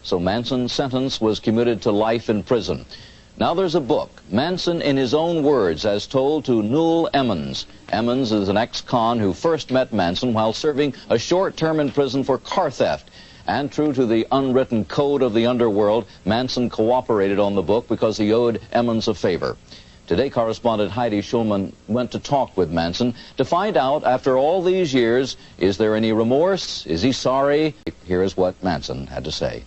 so Manson's sentence was commuted to life in prison. Now there's a book, Manson in his own words, as told to Newell Emmons. Emmons is an ex-con who first met Manson while serving a short term in prison for car theft. And true to the unwritten code of the underworld, Manson cooperated on the book because he owed Emmons a favor. Today, correspondent Heidi Schulman went to talk with Manson to find out, after all these years, is there any remorse? Is he sorry? Here is what Manson had to say.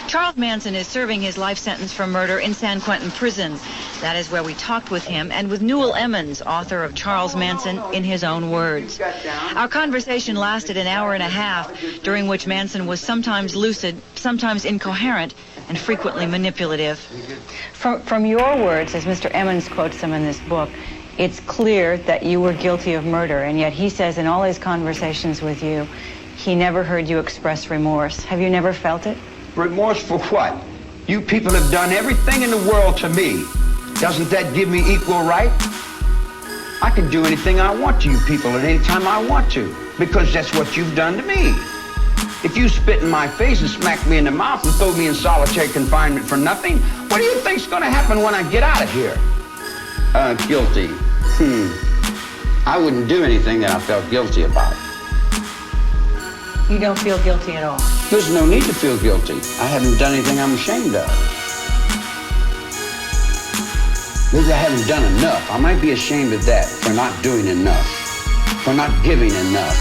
Charles Manson is serving his life sentence for murder in San Quentin prison. That is where we talked with him and with Newell Emmons, author of Charles Manson in his own words. Our conversation lasted an hour and a half, during which Manson was sometimes lucid, sometimes incoherent, and frequently manipulative. From your words, as Mr. Emmons quotes them in this book, it's clear that you were guilty of murder, and yet he says in all his conversations with you, he never heard you express remorse. Have you never felt it? Remorse for what? You people have done everything in the world to me. Doesn't that give me equal right? I can do anything I want to you people at any time I want to, because that's what you've done to me. If you spit in my face and smack me in the mouth and throw me in solitary confinement for nothing, what do you think's gonna happen when I get out of here? Guilty. I wouldn't do anything that I felt guilty about. You don't feel guilty at all? There's no need to feel guilty. I haven't done anything I'm ashamed of. Maybe I haven't done enough. I might be ashamed of that, for not doing enough, for not giving enough,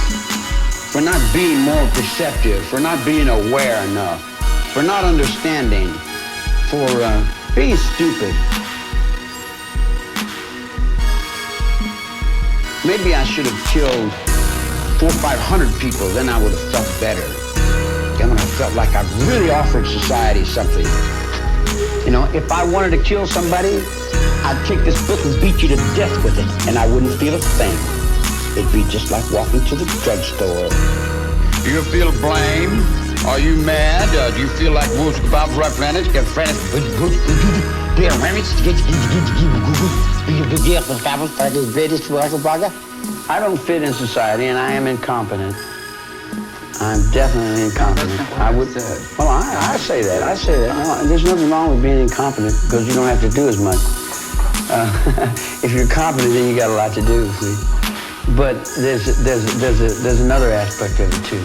for not being more perceptive, for not being aware enough, for not understanding, for being stupid. Maybe I should have killed 400 or 500 people, then I would have felt better. Then when I felt like I really offered society something. You know, if I wanted to kill somebody, I'd take this book and beat you to death with it, and I wouldn't feel a thing. It'd be just like walking to the drugstore. Do you feel blame? Are you mad? Do you feel like wolves about replenish? I don't fit in society, and I am incompetent. I'm definitely incompetent. I would. Well, I say that. I say that. No, there's nothing wrong with being incompetent because you don't have to do as much. If you're competent, then you got a lot to do. See? But there's another aspect of it too.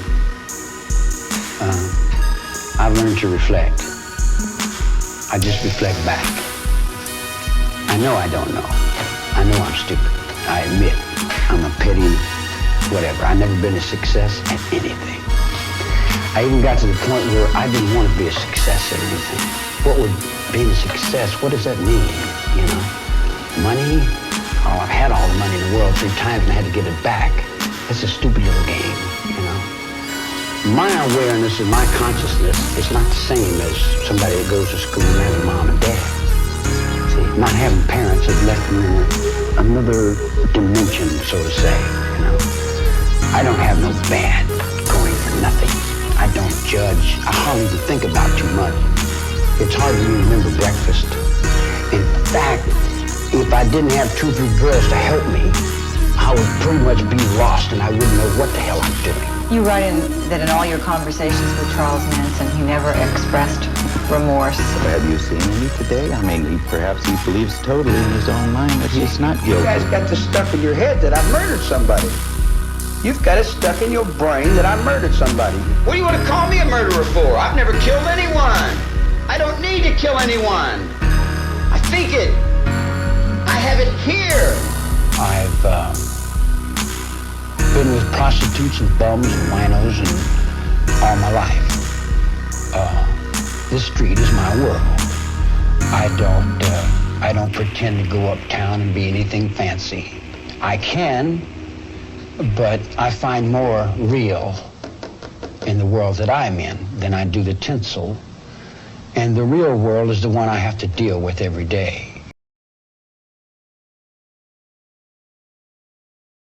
I've learned to reflect. I just reflect back. I know I don't know. I know I'm stupid. I admit I'm a petty whatever. I've never been a success at anything. I even got to the point where I didn't want to be a success at anything. What would being a success, what does that mean, you know? Money? Oh, I've had all the money in the world 3 times and I had to give it back. It's a stupid little game, you know? My awareness and my consciousness is not the same as somebody that goes to school and has a mom and dad. See, not having parents has left them in another dimension, so to say, you know? I don't have no bad going for nothing. I don't judge. I hardly even think about too much. It's hard to remember breakfast. In fact, if I didn't have 2 or 3 girls to help me, I would pretty much be lost and I wouldn't know what the hell I'm doing. You write that in all your conversations with Charles Manson, he never expressed remorse. Have you seen any today? I mean, perhaps he believes totally in his own mind that he's not guilty. You guys got this stuff in your head that I murdered somebody. You've got it stuck in your brain that I murdered somebody. What do you want to call me a murderer for? I've never killed anyone. I don't need to kill anyone. I think it. I have it here. I've been with prostitutes and bums and winos and all my life. This street is my world. I don't pretend to go uptown and be anything fancy. I can, but I find more real in the world that I'm in than I do the tinsel. And the real world is the one I have to deal with every day.